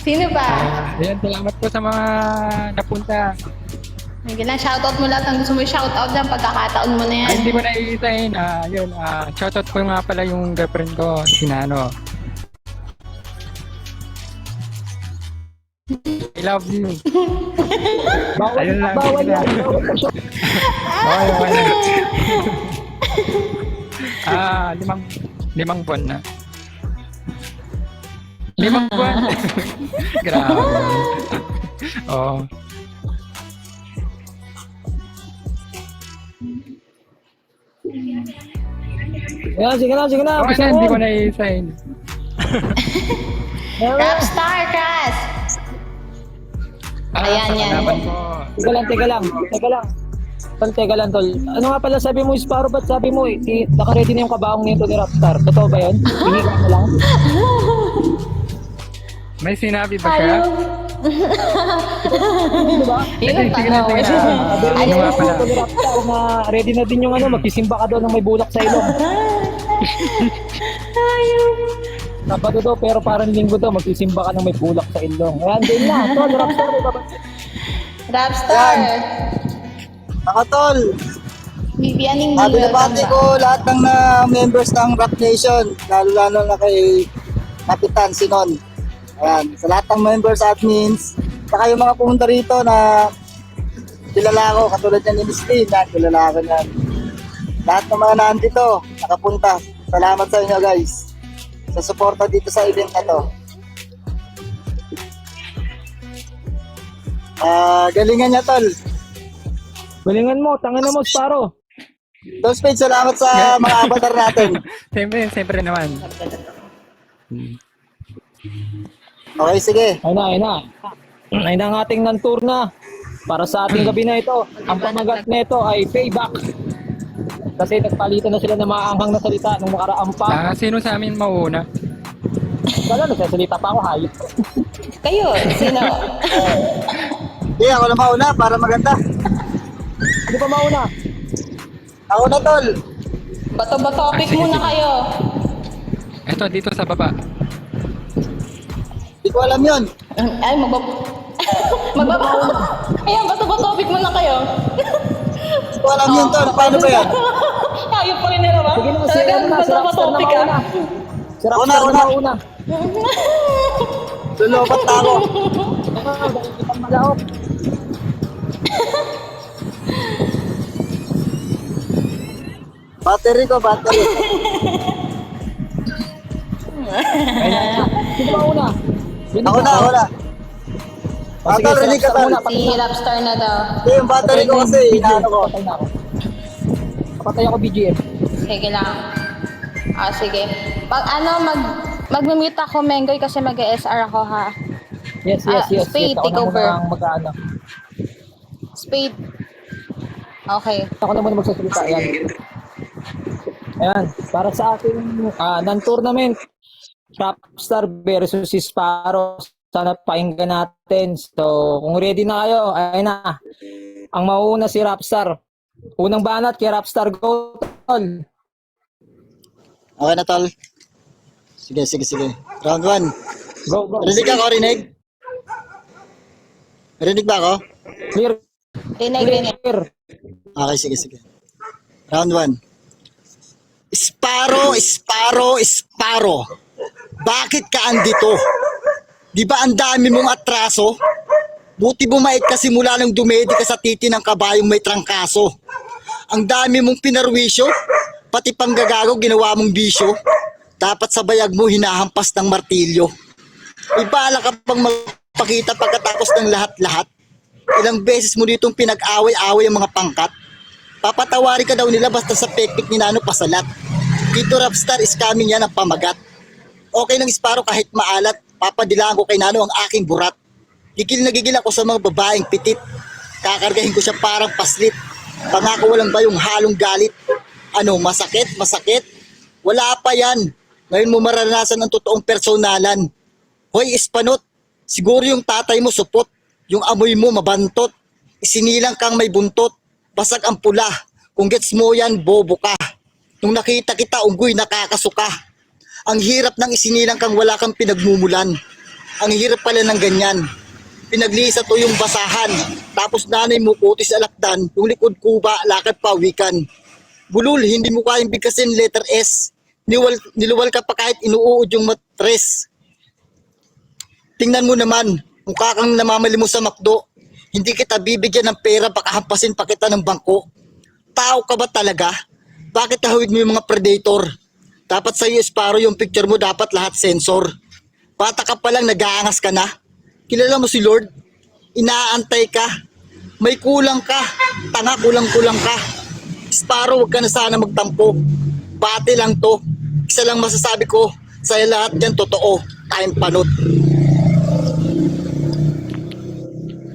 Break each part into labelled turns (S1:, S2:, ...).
S1: Sino pa?
S2: Ayan, salamat po sa mga napunta.
S1: Sige lang, shoutout mo lahat ang gusto mo i-shoutout dyan. Pagkakataon mo na yan.
S2: Ay, hindi ko na iisahin. Yun, shoutout ko nga pala yung girlfriend ko, si Nano. I love you. Ayun lang.
S3: Bawal yan.
S2: Okay, okay na. Limang buwan na. 5 buwan. Grabe. Oo.
S3: Yan, sige na, sige na.
S2: Okay
S3: Bisa
S2: na,
S3: mo.
S2: hindi ko na i-sign.
S1: Rapstar, Cras! Ayan, yan.
S2: Kalaban ko.
S3: Teka lang. Teka lang, tol. Ano nga pala sabi mo, Sparrow, ba't sabi mo, naka-ready na yung kabaong nito ni Rapstar? Totoo ba yun? Hindi ka na lang?
S2: May sinabi ba siya?
S3: Hindi ba?
S1: Yun ang
S2: Sige na,
S1: tanong.
S2: sige na.
S3: Sabi
S2: Ano nga
S3: mo
S2: pala?
S3: ni Rapstar na ready na din yung magsisimba ka doon ng may bulak sa ilong. Sabado daw, pero parang linggo daw, magsisimba ka ng may bulak sa ilong. Ayan, din na. Tol, Rapstar, may babansin.
S1: Rapstar!
S4: Ako tol,
S1: Bibianing
S4: binabati ko lahat ng members ng Rap Nation, lalo na kay Kapitan Sinon. Ayan, sa lahat ng members, admins, saka yung mga pumunta rito na kilala ko, katulad yan ni Miss Lee, kilala ko yan. Lahat ng mga nandito, nakapunta. Salamat sa inyo guys, sa suporta dito sa event na to. Galingan niya tol.
S3: Galingan mo, tangan mo, Sparrow.
S4: Don't Spade, salamat sa mga avatar natin.
S2: Siyempre naman.
S4: Okay, sige.
S3: Ayun na. Ayun na ang ating non-tour na. Para sa ating gabi na ito, ang pamagat nito ay payback. Kasi nagpalitan na sila ng maanghang na salita nung makaraang pa.
S2: Sino sa amin mauuna?
S3: Kala nagsasalita pa ako, hayop.
S1: Kayo, sino?
S4: Hindi, ako na mauna para maganda.
S3: Hindi pa mauna.
S4: Ako na tol.
S1: Bato-topic muna kayo.
S2: Eto, dito sa baba.
S4: Hindi ko alam yun.
S1: Ay, magbaba. Ayan, bato-topic muna kayo.
S4: Hindi ko alam yun tol. Paano ba yan?
S1: Ayop pa rin nila ba?
S3: Sige na, si
S1: Talagang
S3: Rapstar na
S1: bato-topic ka.
S3: mauna. Si Rapstar
S4: Una,
S3: na
S4: una.
S3: mauna.
S4: Lulupat na ako.
S3: Dahil kitang malaok.
S4: Battery ko, battery.
S3: Sino mauna?
S4: Ako na, ako na.
S3: O, sige,
S4: Tol,
S3: si
S4: rinig ka
S3: Rapstar
S4: tol.
S3: muna.
S1: Si Rapstar na daw.
S4: Hindi, yung battery ko kasi, inaano ko.
S3: Patay na ako. Patay ako, BGM.
S1: Sige lang. Sige. Pag mag-mute ako, Mengoy, kasi mag-SR ako, ha?
S3: Yes.
S1: Spade,
S3: Ako
S1: take
S3: na
S1: over.
S3: muna ang mag-ano.
S1: Spade. Okay.
S3: Ako na muna magsasalita. Ayan. Para sa ating non-tournament, Rapstar versus si Sparrow. Sana pakinggan natin. So, kung ready na kayo, ayun na. Ang mauuna si Rapstar. Unang banat kay Rapstar. Go, tol.
S4: Okay na tol. Sige. Round 1.
S3: Go.
S4: Rinig ako, rinig? Rinig ba ako?
S3: Clear.
S1: Rinig.
S4: Okay, sige. Round 1. Sparrow. Bakit ka andito? Di ba ang dami mong atraso? Buti bumait ka simula nang dumedi ka sa titi ng kabayong may trangkaso. Ang dami mong pinarwisyo, pati panggagago ginawa mong bisyo. Dapat sa bayag mo hinahampas ng martilyo. May bala ka pang magpakita pagkatapos ng lahat-lahat. Ilang beses mo ditong pinag-away-away ang mga pangkat. Papatawarin ka daw nila basta sa pekpek ni Nano pasalat. Dito Rapstar is coming yan ang pamagat. Okay ng Sparrow kahit maalat, papadilaan ko kay Nano ang aking burat. Gigil na gigil ako sa mga babaeng pitit. Kakargahin ko siya parang paslit. Pangako walang ba yung halong galit? Ano, masakit? Wala pa yan. Ngayon mo maranasan ang totoong personalan. Hoy, Ispanot, siguro yung tatay mo supot. Yung amoy mo mabantot. Isinilang kang may buntot. Basag ang pula. Kung gets mo yan, bobo ka. Nung nakita kita, unggoy, nakakasuka. Ang hirap ng isinilang kang wala kang pinagmumulan. Ang hirap pala ng ganyan. Pinaglisa to yung basahan. Tapos nanay mo kutis alakdan, yung likod kuba, lakad pawikan. Bulol, hindi mo kayang bigkasin letter S. Niluwal ka pa kahit inuuod yung matres. Tingnan mo naman, mukha kang namamali mo sa McDo. Hindi kita bibigyan ng pera, baka hampasin pa kita ng bangko. Tao ka ba talaga? Bakit hawig mo yung mga predator? Dapat sa'yo, Sparrow, yung picture mo dapat lahat sensor. Bata ka pa lang, nag-aangas ka na. Kilala mo si Lord? Inaantay ka. May kulang ka. Tanga, kulang-kulang ka. Sparrow, huwag ka na sana magtampo. Bate lang to. Isa lang masasabi ko, sa'yo lahat yan totoo. Time panot.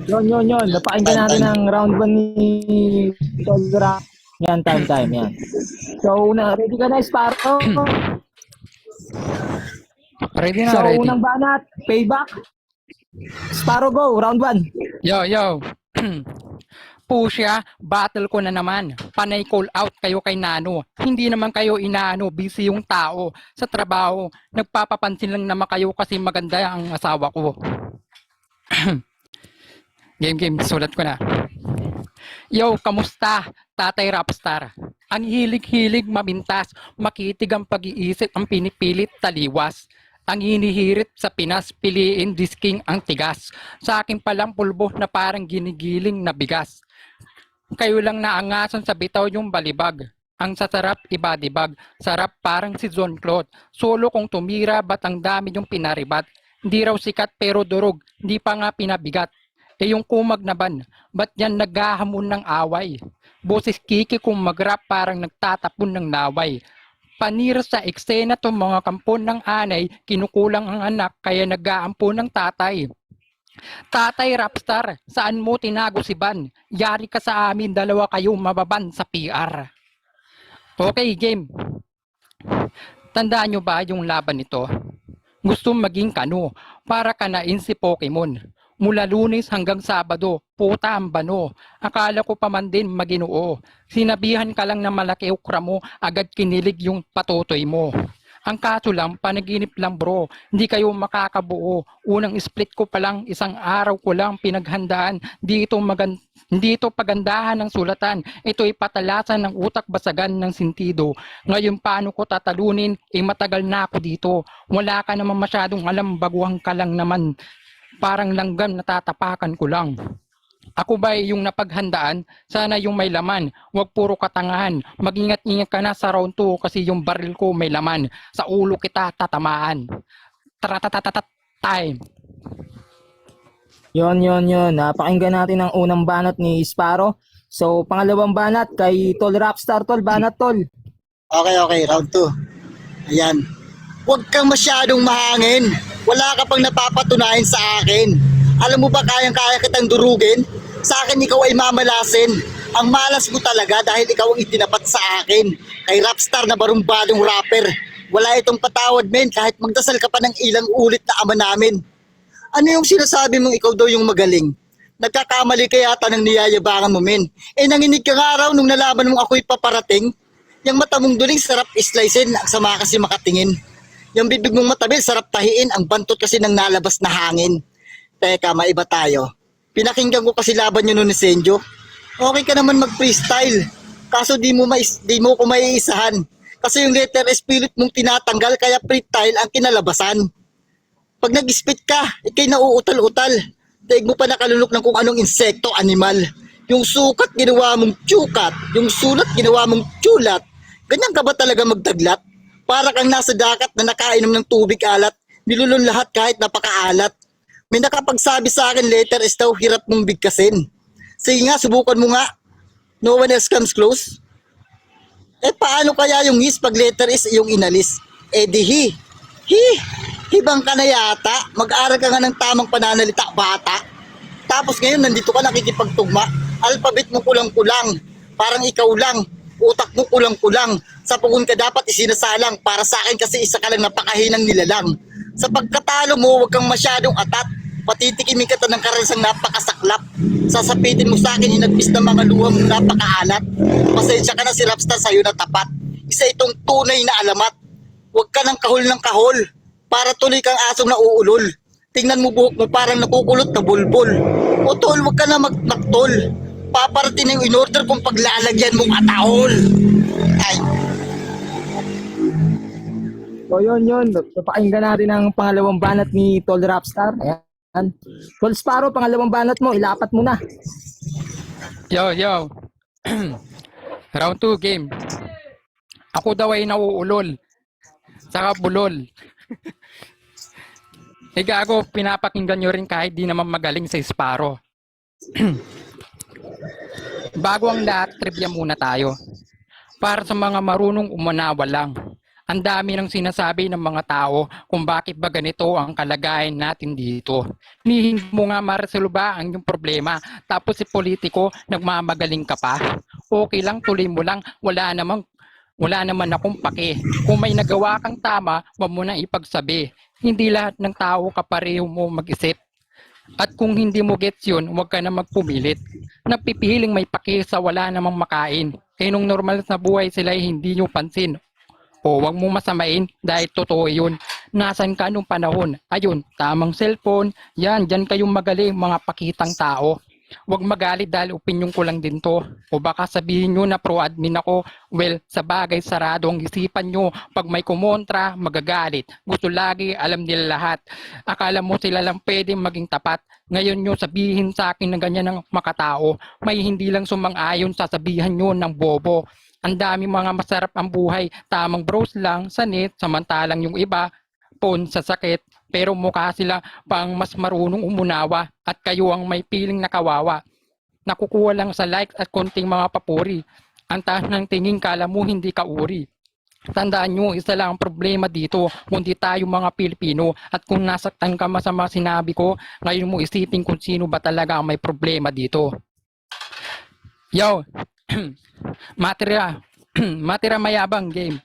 S3: Yun. Napakinggan natin ang round 1 ni Tolra. Yan, time. Yan. So, ready ka na, Sparrow?
S2: Ready na,
S3: So,
S2: ready.
S3: unang banat, payback. Sparrow, go. Round 1.
S2: Yo. Pusya, battle ko na naman. Panay call out kayo kay Nano. Hindi naman kayo inaano, busy yung tao. Sa trabaho, nagpapapansin lang naman kayo kasi maganda ang asawa ko. Game, sulat ko na. Yo, kamusta? Tatay Rapstar. Ang hilig-hilig mamintas, makitig ang pag-iisip, ang pinipilit taliwas. Ang hinihirit sa Pinas, piliin disking ang tigas. Sa akin palang pulbo na parang ginigiling na bigas. Kayo lang naangasan sa bitaw yung balibag. Ang sasarap ibadibag, sarap parang si John Claude. Solo kung tumira, ba't ang dami yung pinaribat. Hindi raw sikat pero durog, hindi pa nga pinabigat. Eh yung kumag na ban, ba't yan naghahamon ng away? Boses kiki kung mag-rap parang nagtatapon ng naway. Panira sa eksena to mga kampon ng anay, kinukulang ang anak kaya nag-aampon ng tatay. Tatay Rapstar, saan mo tinago si Ban? Yari ka sa amin, dalawa kayo mababan sa PR. Okay, game. Tandaan nyo ba yung laban nito? Gusto maging kano, para kanain si Pokemon. Mula Lunes hanggang Sabado, puta ang bano. Akala ko pa man din maginoo. Sinabihan ka lang na malaki ukra mo, agad kinilig yung patutoy mo. Ang kaso lang, panaginip lang bro, hindi kayo makakabuo. Unang split ko pa lang, isang araw ko lang pinaghandaan. Hindi ito pagandahan ng sulatan, ito'y patalasan ng utak, basagan ng sentido. Ngayon paano ko tatalunin, matagal na ako dito. Wala ka naman masyadong alam, baguhan ka lang naman. Parang langgam natatapakan ko lang. Ako ba yung napaghandaan? Sana yung may laman. Huwag puro katangahan. Mag-ingat-ingat ka na sa round 2 kasi yung baril ko may laman. Sa ulo kita tatamaan. Time.
S3: Yun. Napakinggan natin ang unang banat ni Sparrow. So, pangalawang banat kay Tol Rapstar. Tol, banat Tol.
S4: Okay, round 2. Ayan. Huwag kang masyadong mahangin. Wala ka pang napapatunayan sa akin. Alam mo ba kayang-kaya kitang durugin? Sa akin ikaw ay mamalasin. Ang malas mo talaga dahil ikaw ang itinapat sa akin. Kay Rapstar na barumbadong rapper. Wala itong patawad men kahit magdasal ka pa ng ilang ulit na ama namin. Ano yung sinasabi mong ikaw daw yung magaling? Nagkakamali ka yata ng niyayabangan mo men. Nanginig ka nga raw nung nalaman mong ako'y paparating. Yung mata mong duling sarap islicein, ang sama kasi makatingin. Yung bibig mong matabil sarap tahiin, ang bantot kasi ng nalabas na hangin. Teka, maiba tayo. Pinakinggan ko kasi laban nyo nun ni Senjo. Okay ka naman mag-freestyle. Kaso di mo ko maiisahan. Kasi yung letter S pilit mong tinatanggal kaya freestyle ang kinalabasan. Pag nag-spit ka, ikay nauutal-utal. Daig mo pa nakalunok ng kung anong insekto, animal. Yung sukat ginawa mong tsukat. Yung sulat ginawa mong tsulat. Ganyan ka ba talaga magdaglat? Para kang nasa dakat na nakainom ng tubig alat. Nilulun lahat kahit napakaalat. May nakapagsabi sa akin letter is daw hirap mong bigkasin. Sige nga, subukan mo nga. No one else comes close. Paano kaya yung his pag letter is yung inalis? Di hibang ka na yata. Mag-aral ka nga ng tamang pananalita, bata. Tapos ngayon nandito ka nakikipagtugma. Alphabet mo kulang-kulang. Parang ikaw lang. Utak mo kulang-kulang. Sa pugon ka dapat isinasalang. Para sa akin kasi isa ka lang napakahinang nilalang. Sa pagkatalo mo, huwag kang masyadong atat. Patitikimin ka ng karasang napakasaklap. Sasapitin mo sa akin, hinagpis ng mga luha mong napakaalat. Pasensya ka na si Rapstar sa'yo na tapat. Isa itong tunay na alamat. Huwag ka ng kahol para tuloy kang asong nauulol. Tingnan mo buhok mo parang nakukulot na bulbul. O tol, wag ka na magmaktol. Paparating na yung in-order kung paglalagyan mong ataol. Ay,
S3: So yun. Papakinggan natin ang pangalawang banat ni Tol Rapstar. Ayan. Tol Sparrow, pangalawang banat mo, ilapat mo na.
S2: Yo. Round 2 game. Ako daw ay nauulol. Saka bulol. Gago, pinapakinggan nyo rin kahit di naman magaling sa Sparrow. Bago ang lahat, trivia muna tayo. Para sa mga marunong umunawa lang. Ang dami ng sinasabi ng mga tao kung bakit ba ganito ang kalagayan natin dito. Hindi mo nga maresolba ang iyong problema, tapos si politiko nagmamagaling ka pa. Okay lang, tuloy mo lang, wala naman akong pake. Kung may nagawa kang tama, wag mo na ipagsabi. Hindi lahat ng tao kapareho mo mag-isip. At kung hindi mo gets yun, huwag ka na magpumilit. Nagpipiling may pake sa wala namang makain. Nung normal na buhay sila hindi nyo pansin. O wag mo masamain dahil totoo yun. Nasaan ka nung panahon? Ayun, tamang cellphone. Yan, dyan kayong magaling mga pakitang tao. Huwag magalit dahil opinion ko lang din to. O baka sabihin nyo na pro-admin ako. Well, sa bagay sarado ang isipan nyo. Pag may kumontra, magagalit. Gusto lagi, alam nila lahat. Akala mo sila lang pwede maging tapat. Ngayon nyo sabihin sa akin na ganyan ng makatao. May hindi lang sumang-ayon, sasabihan nyo ng bobo. Ang dami mga masarap ang buhay. Tamang browse lang sa net, samantalang yung iba, phone sa sakit. Pero mukha sila pang mas marunong umunawa at kayo ang may piling na kawawa. Nakukuha lang sa likes at konting mga papuri. Ang taas ng tingin kala mo hindi ka uri. Tandaan nyo, isa lang ang problema dito, kundi tayo mga Pilipino. At kung nasaktan ka masama sinabi ko, ngayon mo isipin kung sino ba talaga ang may problema dito. Yo, matira mayabang game.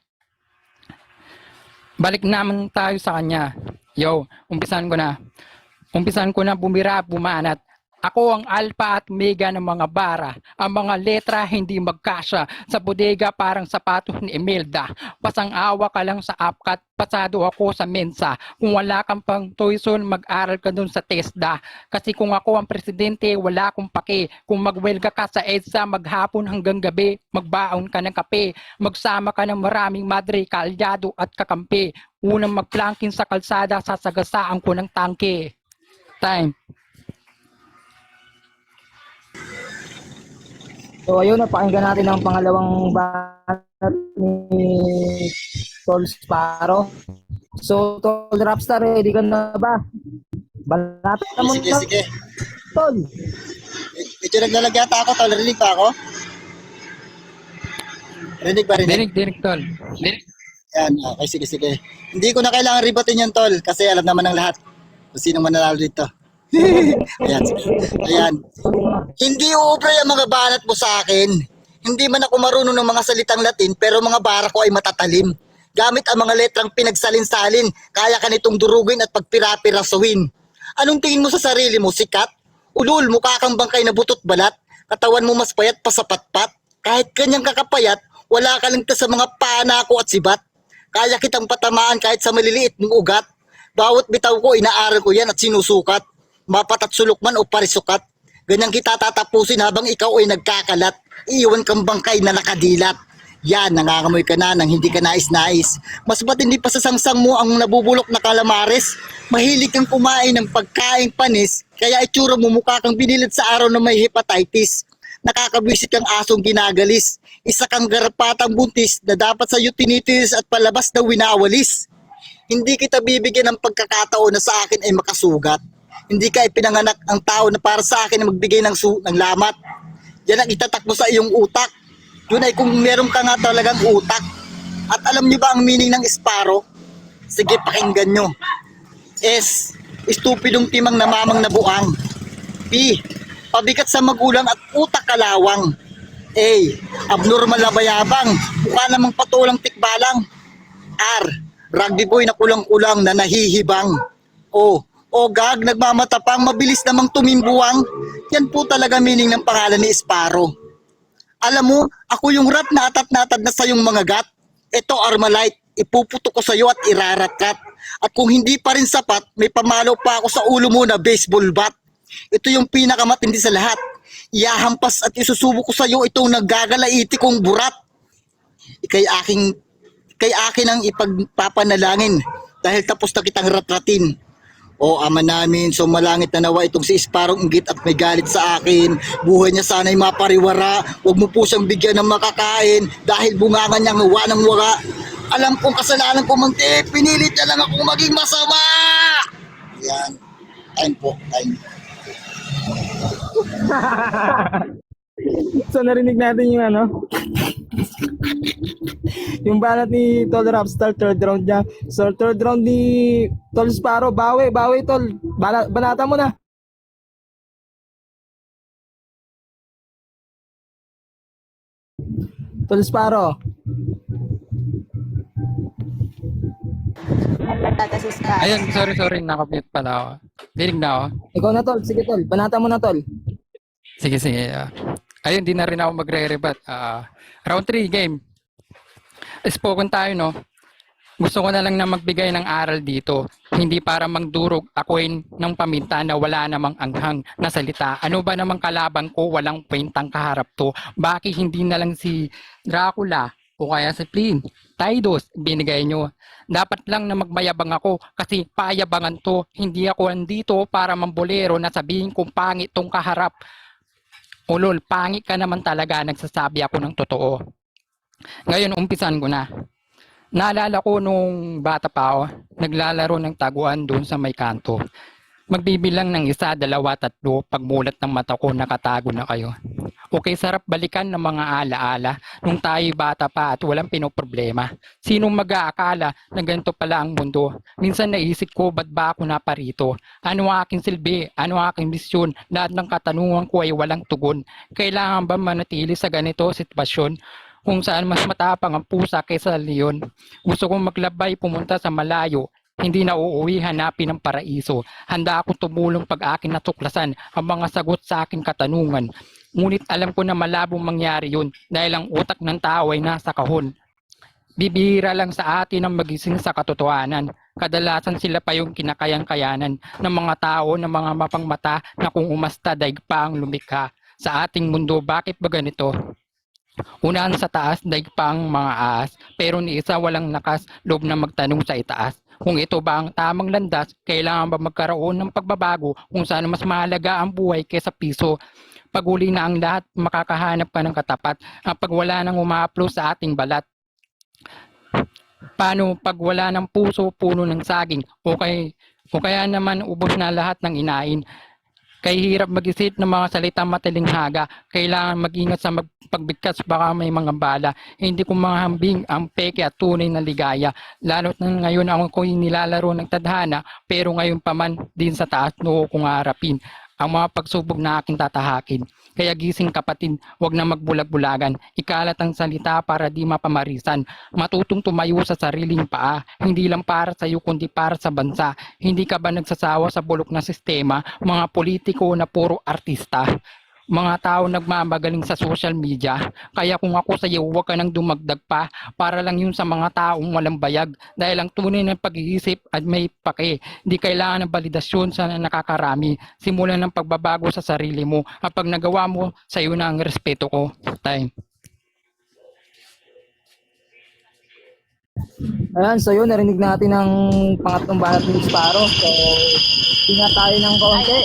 S2: Balik naman tayo sa kanya. Yo, umpisan ko na bumira, bumanat. Ako ang alpha at omega ng mga bara. Ang mga letra hindi magkasya. Sa bodega parang sapatos ni Imelda. Pasang-awa ka lang sa APCAT, pasado ako sa Mensa. Kung wala kang pang tuition, mag-aral ka dun sa TESDA. Kasi kung ako ang presidente, wala akong pake. Kung magwelga ka sa EDSA, maghapon hanggang gabi, magbaon ka ng kape. Magsama ka ng maraming madre, kaalyado at kakampi. Unang magplanking sa kalsada, sasagasaan ko ng tangke. Time.
S3: So ayun, napakinggan natin ang pangalawang banat ni Tol Sparrow. So Tol Rapstar, ready ka na ba? Banatan na mo na,
S4: sige.
S3: Tol.
S4: Medyo naglalagata ako, tol. Rinig pa ako? Rinig ba?
S2: Dinig, tol.
S4: Yan, okay, sige. Hindi ko na kailangan ribatin yan, tol. Kasi alam naman ng lahat kung sino mananalo dito. Ayan, sige. Ayan. Hindi uubra yung mga banat mo sa akin. Hindi man ako marunong ng mga salitang Latin, pero mga bara ko ay matatalim. Gamit ang mga letrang pinagsalin-salin, kaya ka nitong durugin at pagpira-pirasuin. Anong tingin mo sa sarili mo, sikat? Ulul, mukha kang bangkay na butot balat. Katawan mo mas payat pa sa patpat. Kahit kanyang kakapayat, wala ka lang sa mga panako at sibat. Kaya kitang patamaan kahit sa maliliit mong ugat. Bawat bitaw ko, inaaral ko yan at sinusukat. Mapat at sulok man o parisukat. Ganyan kita tatapusin habang ikaw ay nagkakalat. Iiwan kang bangkay na nakadilat. Yan, nangangamoy ka na nang hindi ka nais-nais. Mas ba't hindi pa sa sangsang mo ang nabubulok na kalamares? Mahilig kang kumain ng pagkaing panis, kaya itsura mo mukha kang binilid sa araw na may hepatitis. Nakakabwisit kang asong ginagalis. Isa kang garapatang buntis na dapat sa iyo tinitis at palabas na winawalis. Hindi kita bibigyan ng pagkakataon na sa akin ay makasugat. Hindi ka ipinanganak ang tao na para sa akin na magbigay ng lamat. Yan ang itatak mo sa iyong utak. Yun ay kung meron ka nga talagang utak. At alam niyo ba ang meaning ng Sparrow? Sige, pakinggan nyo. S, estupidong timang namamang nabuang. P, pabigat sa magulang at utak kalawang. A, abnormal na bayabang. Mukha namang patulang tikbalang. R, rugby boy na kulang-kulang na nahihibang. O gag, nagmamatapang, mabilis namang tumimbuwang. Yan po talaga meaning ng pangalan ni Sparrow. Alam mo, ako yung rat na atat-natad na sa yung mga gat. Ito Armalite, ipuputo ko sa iyo at irarakat. At kung hindi pa rin sapat, may pamalo pa ako sa ulo mo na baseball bat. Ito yung pinakamatindi sa lahat. Iyahampas at isusubo ko sa iyo itong naggagalaiti kong burat. Kay akin ang ipagpapanalangin dahil tapos na kitang ratratin. O Ama namin, sumalangit na nawa itong si Sparrow inggit at may galit sa akin. Buhay niya sana'y mapariwara. Huwag mo po siyang bigyan ng makakain dahil bungangan niyang ng waga. Alam kong kasalanan ko manti, pinilit niya lang akong maging masama. Yan. Time po, time.
S3: So narinig natin yung yung banat ni Tol Rapstar, third round niya. So third round ni Tol Sparrow, bawi Tol. Banata mo na. Tol Sparrow.
S2: Ayun, sorry, nakapit pala ako. Dinig na ako.
S3: Ikaw na Tol, sige Tol, banata mo na Tol.
S2: Sige. Ayun, di na rin ako magre-rebat. Round 3 game. Spoken tayo, no? Gusto ko na lang na magbigay ng aral dito. Hindi para mangdurog ako'y ng paminta na wala namang anghang na salita. Ano ba namang kalaban ko? Walang kwentang kaharap to. Bakit hindi na lang si Dracula o kaya si Flynn? Tidus, binigay nyo. Dapat lang na magmayabang ako kasi payabangan to. Hindi ako andito para mambolero na sabihin kong pangit tong kaharap. Ulol, pangit ka naman talaga, nagsasabi ako ng totoo. Ngayon, umpisan ko na. Naalala ko nung bata pa ako, naglalaro ng taguan doon sa may kanto. Magbibilang ng 1, 2, 3, pagmulat ng mata ko, nakatago na kayo. Okay, sarap balikan ng mga alaala nung tayo bata pa at walang pinoproblema. Sinong mag-aakala na ganito pala ang mundo? Minsan naisip ko, ba't ba ako naparito? Ano ang aking silbi? Ano ang aking misyon? Lahat ng katanungan ko ay walang tugon. Kailangan ba manatili sa ganito sitwasyon? Kung saan mas matapang ang pusa kaysa leon. Gusto kong maglabay, pumunta sa malayo. Hindi na uuwi, hanapin ang paraiso. Handa akong tumulong pag akin natuklasan ang mga sagot sa aking katanungan. Ngunit alam ko na malabong mangyari yun dahil ang utak ng tao ay nasa kahon. Bibihira lang sa atin ang magising sa katotohanan. Kadalasan sila pa yung kinakayang-kayanan ng mga tao ng mga mapangmata na kung umasta daig pa ang lumikha. Sa ating mundo, bakit ba ganito? Unahan sa taas, daig pa ang mga ahas, pero ni isa walang lakas loob na magtanong sa itaas. Kung ito ba ang tamang landas, kailangan ba magkaroon ng pagbabago kung saan mas mahalaga ang buhay kaysa piso? Pag-uli na ang lahat, makakahanap ka ng katapat pag wala nang umaplo sa ating balat. Paano pag wala ng puso, puno ng saging? O kaya naman ubos na lahat ng inain? Kaya hirap mag-isip ng mga salitang matalinghaga. Kailangan mag-ingat sa pagbigkas, baka may mga bala. Hindi ko mahambing ang peke at tunay na ligaya. Lalo't na ngayon ako'y nilalaro ng tadhana, pero ngayon pa man din sa taas noo kong harapin ang mga pagsubok na aking tatahakin. Kaya gising kapatid, wag na magbulag-bulagan. Ikalat ang salita para di mapamarisan. Matutong tumayo sa sariling paa. Hindi lang para sa iyo kundi para sa bansa. Hindi ka ba nagsasawa sa bulok na sistema? Mga politiko na puro artista. Mga tao nagmamagaling sa social media. Kaya kung ako sa iyo, huwag ka nang dumagdag pa. Para lang yun sa mga taong walang bayag. Dahil ang tunay ng pag-iisip at may pake. Di kailangan ng validasyon sa nakakarami. Simulan ng pagbabago sa sarili mo. At pag nagawa mo, sa iyo na ang respeto ko. Time.
S3: Ayan, so yun, narinig natin ang pangatlong banat ni Sparrow. So, tinga tayo ng kaunti.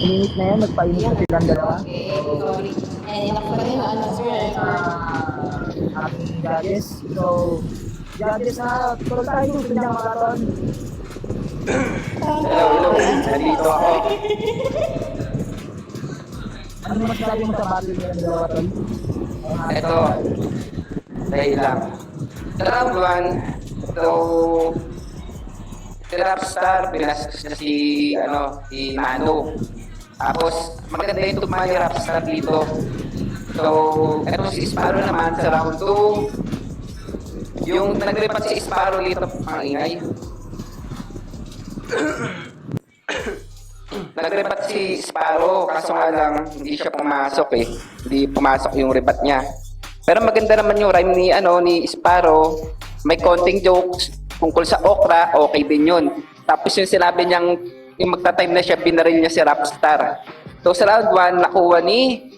S3: Ininit na yan, nagpainit na silang dalawa.
S1: Okay, sorry. And enough pa rin, sir.
S3: Ating judges. So, judges na, tuloy tayo gusto niya maraton.
S5: Hello. Nandito ako.
S3: Ano masasabi mo sa battle niya ng dalawa tol?
S5: Ito. Dahil lang. Sa round 1, so, si Rapstar, binastos niya si Mano. Tapos, maganda yung tugma ni Rapstar dito. So, eto si Sparrow naman sa round 2. Yung nagrepat si Sparrow dito, ang ingay. Nagrepat si Sparrow, kaso nga lang, hindi siya pumasok eh. Hindi pumasok yung rebat niya. Pero maganda naman yung rhyme ni Sparrow. May konting jokes. tungkol sa okra, okay din yun. Tapos yung sinabi niyang, yung magta-time na siya, binaril niya si Rapstar. So sa round 1, nakuha ni,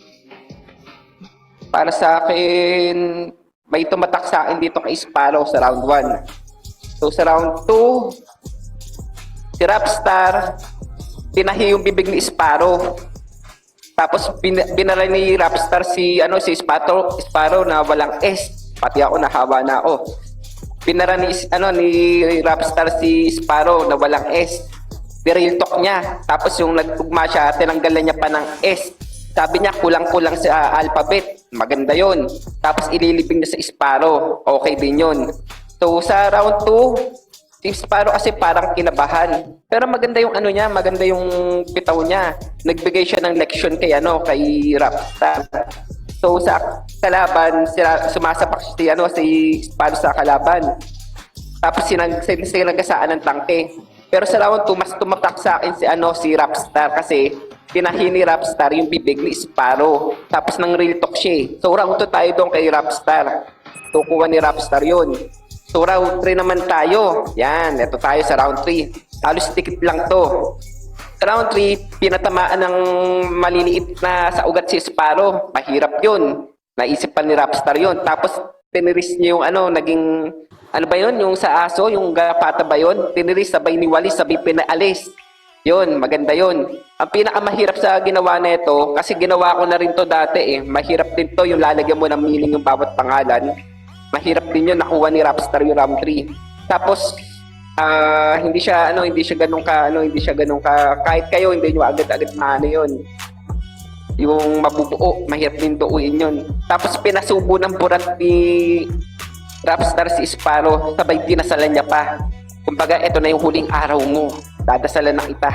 S5: para sa akin, may tumatak sa akin dito kay Sparrow sa round 1. So sa round 2, si Rapstar, tinahi yung bibig ni Sparrow. Tapos binara ni Rapstar si Sparrow na walang S. Pati ako nahawa na ako. Binara ni Rapstar si Sparrow na walang S. Real talk niya. Tapos yung nagtugma siya, tinanggalan niya pa ng S. Sabi niya kulang-kulang sa alphabet. Maganda 'yon. Tapos ililibing niya sa Sparrow. Okay din 'yon. So sa round 2, si Sparrow kasi parang kinabahan. Pero maganda yung niya, maganda yung bitaw niya. Nagbigay siya ng leksyon kay Rapstar. So sa kalaban, sumasapak si Sparrow sa kalaban. Tapos sinagasaan ng tangke. Pero sa round 2, mas tumatak sa akin si Rapstar kasi tinahi ni Rapstar yung bibig ni Sparrow. Tapos nang real talk siya. So round 2 tayo doon kay Rapstar. So kuha ni Rapstar yun. So round 3 naman tayo. Yan, ito tayo sa round 3. Halos tikit lang to. Sa round 3, pinatamaan ng maliliit na sa ugat si Sparrow. Mahirap yun. Naisip pa ni Rapstar yun. Tapos tiniris niya yung naging, yung sa aso, yung gapata ba yun? Tiniris, sabay ni Walis, sabay pinaalis. Yun, maganda yun. Ang pinakamahirap sa ginawa na ito, kasi ginawa ko na rin to dati Mahirap din to, yung lalagyan mo ng meaning yung bawat pangalan. Mahirap din yun, nakuha ni Rapstar yung round 3. Tapos, hindi siya ganun ka, kahit kayo, hindi nyo agad-agad yun. Yung mabubuo, mahirap din doon yun. Tapos, pinasubo ng burat ni Rapstar si Sparrow, sabay dinasalan niya pa. Kumbaga, ito na yung huling araw mo. Dadasalan na kita.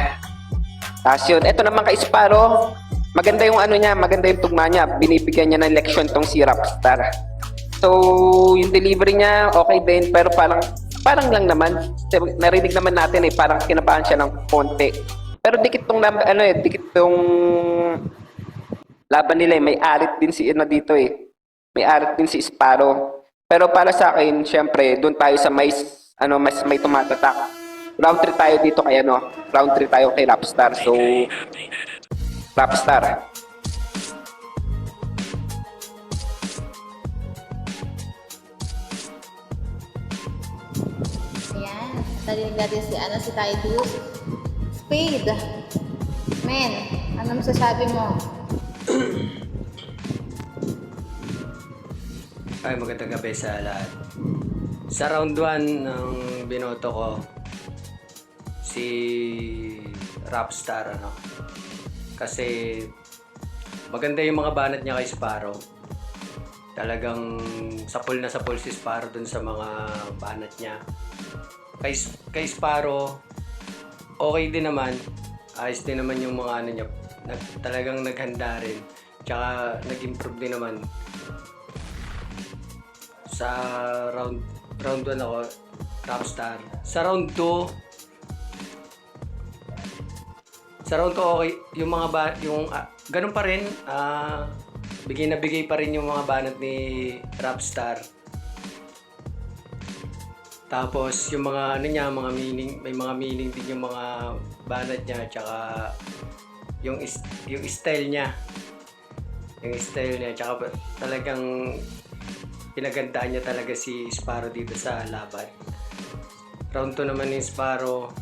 S5: Tapos yun, ito naman kay Sparrow, maganda yung maganda yung tugma niya. Binibigyan niya ng leksyon tong si Rapstar. So, yung delivery niya, okay din, pero parang lang naman. Narinig naman natin parang kinabahan siya ng konti. Pero dikit tong laban nila may arit din si dito May arit din si Sparrow. Pero para sa akin, syempre, doon tayo sa mas may tumatatak. Round 3 tayo dito kay Round 3 tayo kay Rapstar. So, Rapstar.
S1: Ayan. Narinig natin si Tidus. Spade. Men, ano masasabi mo?
S6: Ay, magandang gabi sa lahat. Sa round 1 ng binoto ko, si Rapstar, kasi maganda yung mga banat niya kay Sparrow. Talagang sapul na sapul si Sparrow dun sa mga banat niya. Kay Sparrow, okay din naman. Ayos din naman yung mga niya. Talagang naghanda rin. Tsaka nag-improve din naman. Sa round 1 ako, Rapstar. Sa round 2, okay, yung mga ganun pa rin, bigay na bigay pa rin yung mga banat ni Rapstar. Tapos yung mga mga meaning, may mga meaning din yung mga banat niya, tsaka yung style niya. Tsaka talagang pinagandaan niya talaga si Sparrow dito sa laban. Round 2 naman ni Sparrow,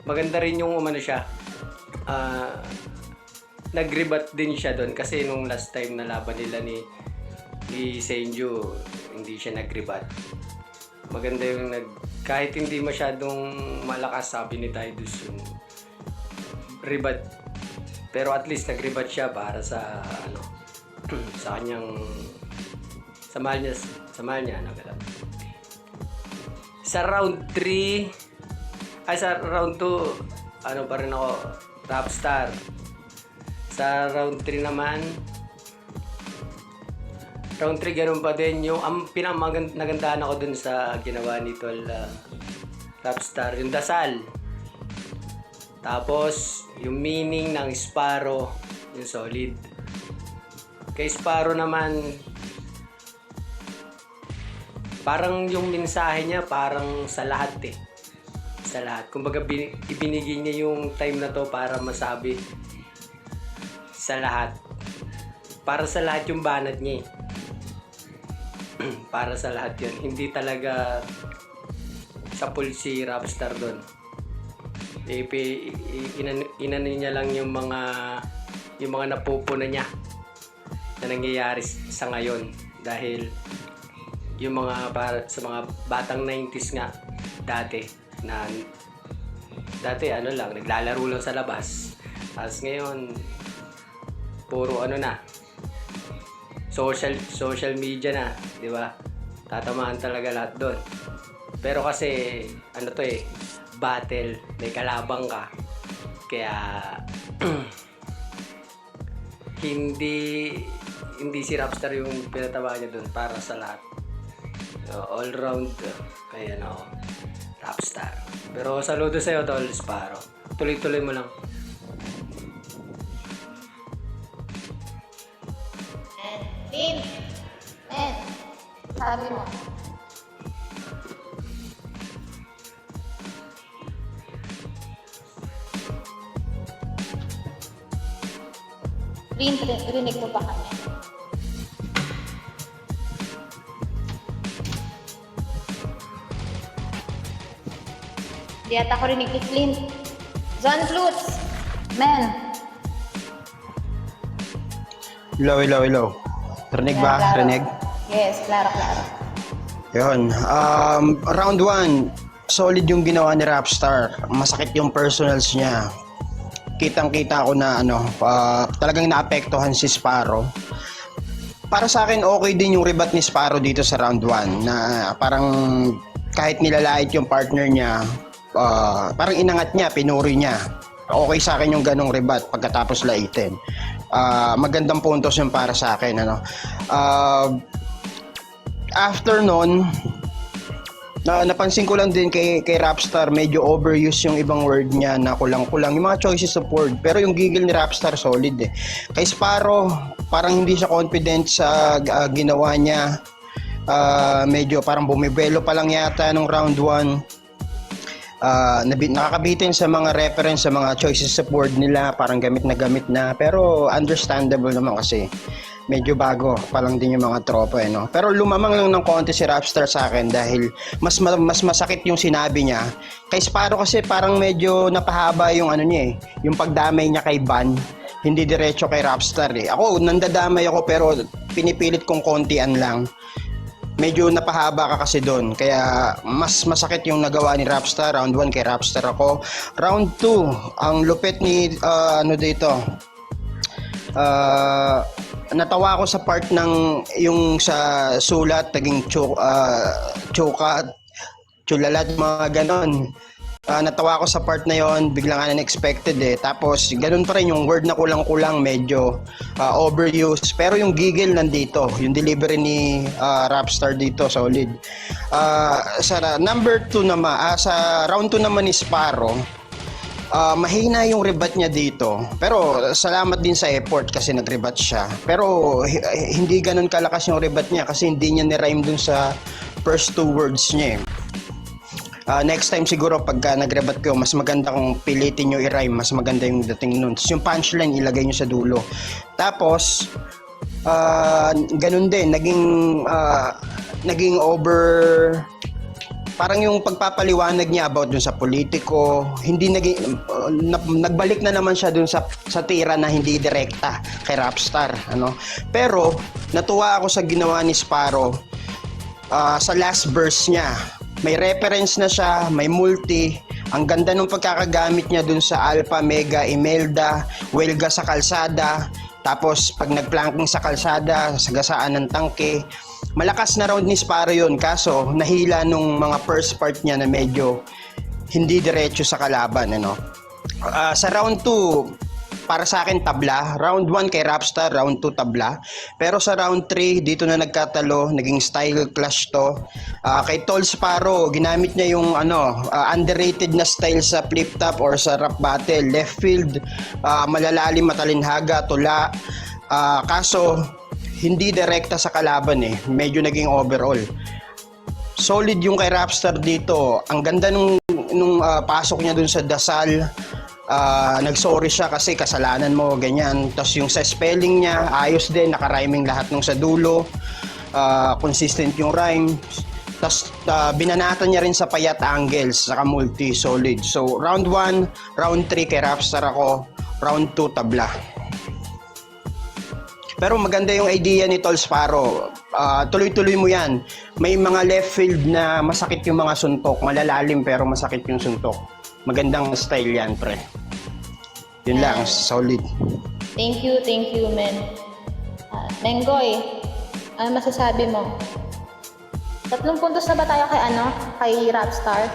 S6: maganda rin yung siya. Nag-rebat din siya doon kasi nung last time na laban nila ni Senju, hindi siya nag-rebat. Maganda yung kahit hindi masyadong malakas, sabi ni Tidus, yung rebat. Pero at least nag-rebat siya para sa sa kanyang sa mahal niya Sa round 3, sa round 2, pa rin ako, Rapstar. Sa round 3 naman, round 3 ganun pa din. Yung nagandahan ako dun sa ginawa ni Tol Rapstar, yung dasal. Tapos, yung meaning ng Sparrow, yung solid. Kay Sparrow naman, parang yung mensahe niya parang sa lahat sa lahat. Kumbaga ibinigay niya yung time na to para masabi sa lahat. Para sa lahat yung banat niya para sa lahat yun. Hindi talaga sa si Rapstar doon. Inano niya lang yung mga napupuna niya na nangyayari sa ngayon. Dahil yung sa mga batang 90s nga dati ano lang, naglalaro lang sa labas. Tapos ngayon puro ano na, social media na, di ba? Tatamaan talaga lahat doon. Pero kasi ano to battle, may kalabang ka. Kaya hindi si Rapstar yung pinatamaan niya doon, para sa lahat. All round kaya Rapstar. Pero saludo sa iyo, Tol Sparrow. Tuloy-tuloy mo lang.
S1: Lin! Sabi mo. Lin, rinig mo ba kami? Di ata ko rinig ni Clint. John Flutes! Men!
S7: Hello. Rinig ba?
S1: Klaro.
S7: Rinig?
S1: Yes, klaro.
S7: Yun. Round 1, solid yung ginawa ni Rapstar. Masakit yung personals niya. Kitang-kita ko na talagang naapektuhan si Sparrow. Para sa akin, okay din yung rebat ni Sparrow dito sa round 1 na parang kahit nilalait yung partner niya, parang inangat niya, pinuri niya. Okay sa akin yung ganong rebat pagkatapos laitin. Magandang puntos yung para sa akin. After nun, napansin ko lang din kay Rapstar, medyo overuse yung ibang word niya na kulang-kulang. Yung mga choices of word. Pero yung gigil ni Rapstar, solid Kay Sparrow, parang hindi siya confident sa ginawa niya. Medyo parang bumibelo pa lang yata nung round 1. Nakakabitin sa mga reference sa mga choices of word nila, parang gamit na, pero understandable naman kasi medyo bago pa lang din yung mga tropa pero lumamang lang ng konti si Rapstar sa akin dahil mas masakit yung sinabi niya. Kay Sparrow kasi parang medyo napahaba yung niya yung pagdamay niya kay Van, hindi diretso kay Rapstar Ako nandadamay ako pero pinipilit kong kontian lang. Medyo napahaba ka kasi doon. Kaya mas masakit yung nagawa ni Rapstar. Round 1 kay Rapstar ako. Round 2, ang lupit ni dito. Natawa ako sa part ng yung sa sulat, naging choka, chulalat, mga ganon. Natawa ako sa part na yon, biglang unexpected Tapos ganun pa rin yung word na kulang-kulang, medyo overuse. Pero yung giggle nandito, yung delivery ni Rapstar dito, solid. Sa number 2 naman, sa round 2 naman ni Sparrow, mahina yung rebat niya dito. Pero salamat din sa effort kasi nagrebat siya. Pero hindi ganun kalakas yung rebat niya kasi hindi niya ni-rhyme dun sa first 2 words niya Next time siguro pagka nagrebat ko, mas maganda kung pilitin nyo i-rhyme, mas maganda yung dating nun. Tapos yung punchline ilagay nyo sa dulo. Tapos ganun din, naging over, parang yung pagpapaliwanag niya about dun sa politiko, hindi nagbalik na naman siya dun sa tira na hindi direkta kay Rapstar Pero natuwa ako sa ginawa ni Sparrow sa last verse niya. May reference na siya, may multi. Ang ganda ng pagkakagamit niya dun sa Alpha, Mega, Imelda, Welga sa kalsada. Tapos pag nagplanking sa kalsada, sagasaan ng tangke. Malakas na round ni Sparrow yun, kaso nahila nung mga first part niya na medyo hindi diretso sa kalaban. Sa round 2, para sa akin tabla. Round 1 kay Rapstar, round 2 tabla. Pero sa round 3, dito na nagkatalo, naging style clash to. Kay Tol Sparrow, ginamit niya yung underrated na style sa flip top or sa rap battle. Left field, malalalim, matalinhaga, tula. Kaso, hindi direkta sa kalaban medyo naging overall. solid yung kay Rapstar dito. Ang ganda nung pasok niya dun sa dasal. Nag-sorry siya kasi kasalanan mo, ganyan. Tapos yung sa spelling niya, ayos din, naka-rhyming lahat nung sa dulo. Consistent yung rhyme. Tapos binanatan niya rin sa payat angles, saka multi, solid. So round 1, round 3 kay Rapstar ako, round 2 tabla. Pero maganda yung idea ni Tol Sparrow. Tuloy-tuloy mo yan. May mga left field na masakit yung mga suntok. Malalalim pero masakit yung suntok. Magandang style yan, pre. Yun lang, solid.
S1: Thank you, men. Menggoy, ano masasabi mo? 3 puntos na ba tayo kay Rapstar?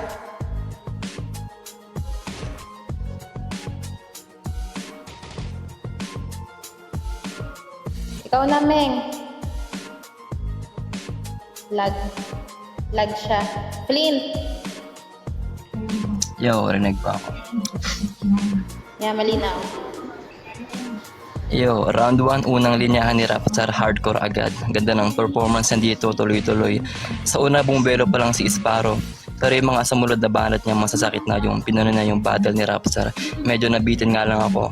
S1: Ikaw na, Meng. Lag siya. Flint.
S8: Yo, rinig pa ako.
S1: Yeah, malinaw.
S8: Yo, round 1, unang linyahan ni Rapstar, hardcore agad. Ganda ng performance nandito, tuloy-tuloy. Sa una, bumbero pa lang si Sparrow. Pero yung mga sumunod na banat niya, masasakit na yung pinano na yung battle ni Rapstar. Medyo nabitin nga lang ako.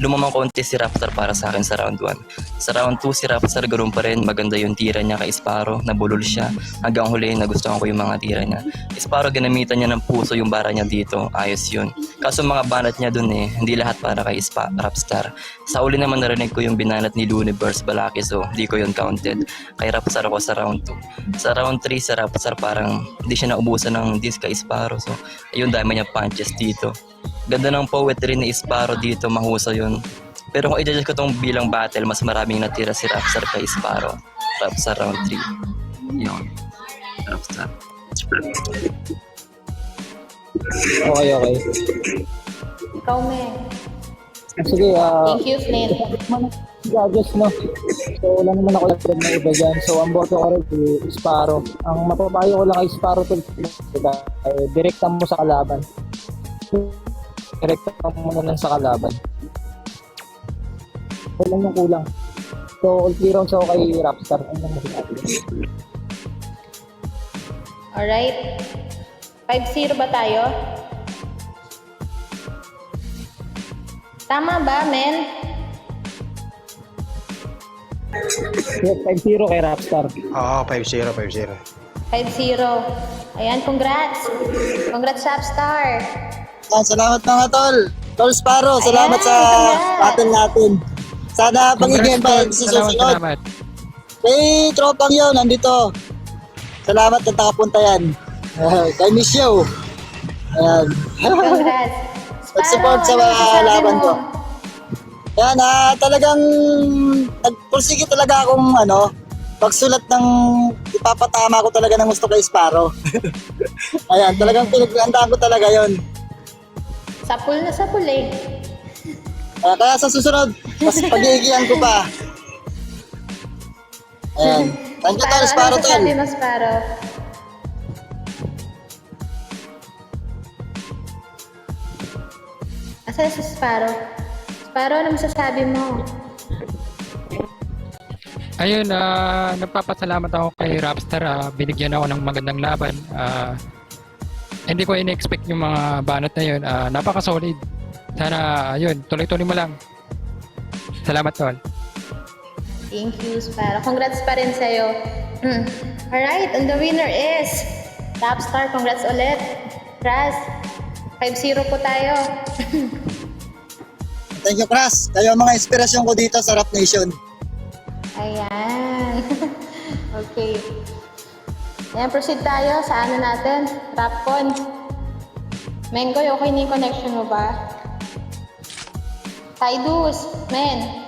S8: Lumamang konti si Rapstar para sa akin sa round 1. Sa round 2, si Rapstar ganoon pa rin. Maganda yung tira niya kay Sparrow. Nabulol siya. Hanggang huli, nagustuhan ko yung mga tira niya. Sparrow, ginamitan niya ng puso yung bara niya dito. Ayos yun. Kaso mga banat niya dun hindi lahat para kay Rapstar. Sa uli naman narinig ko yung binanat ni Luniverse Balaki, so di ko yun counted. Kay Rapstar ako sa round 2. Sa round 3, sa Rapstar parang hindi siya naubusan ng disc kay Sparrow. So, ayun, dami niya punches dito. Ganda ng poetry ni Sparrow dito, mahusay yun. Pero kung i-judge ko tong bilang battle, mas maraming natira si Rapstar kay Sparrow. Rapstar round 3. Yun. Rapstar.
S3: Okay.
S1: Ikaw, Meng.
S3: Sige,
S1: Thank you, Flint.
S3: judges, no? So, wala naman ako lang na iba dyan. So, ang boto ko rin si Sparrow. Ang mapapayo ko lang kay Sparrow to, direktan mo sa kalaban. Direktan mo na lang sa kalaban. Wala yung kulang. So, all 3 rounds ako kay Rapstar. Ano lang masasabi?
S1: Alright. 5-0 ba tayo? Tama ba, men?
S3: Yes, 5-0 kay Rapstar.
S7: Oo, 5-0, 5-0.
S1: 5-0. Ayan, congrats. Congrats, Rapstar.
S4: Salamat mga tol. Tol Sparrow, salamat
S1: Ayan,
S4: sa
S1: congrats.
S4: battle natin. Sana pag-igyan pa sa susunod.
S2: Salamat.
S4: Kay tropang yun, nandito. Salamat na nakapunta yan. Kay Miss Yo. Ayan.
S1: Congrats.
S4: Pag-support sa mga laban ko. Yan, talagang nagpursige talaga akong pagsulat ng ipapatama ko talaga ng gusto kay Sparrow. Ayan, talagang pinagandaan ko talaga yon.
S1: Sapul na sapul eh.
S4: Kaya sa susunod, mas pag-iigihan ko pa. Ayan. Thank you, Tol, Sparrow,
S1: Ano
S4: Tol.
S1: masasabi mo, Sparrow? Asa si Sparrow? Sparrow, ano masasabi mo?
S2: Ayun, nagpapasalamat ako kay Rapstar. Binigyan ako ng magandang laban. Hindi ko in-expect yung mga banat na yun. Napaka-solid. Sana, ayun, tuloy-tuloy mo lang. Salamat, Tol.
S1: Thank you, Sparrow. Congrats pa rin sa'yo. Alright, and the winner is Rapstar. Congrats ulit. Raz, 5-0 po tayo.
S4: Thank you, Kras. Kayo ang mga inspirasyon ko dito sa Rap Nation.
S1: Ayan. Okay. Ayan, proceed tayo sa natin. Rapcon. Menggoy, okay na yung connection mo ba? Tidus, men.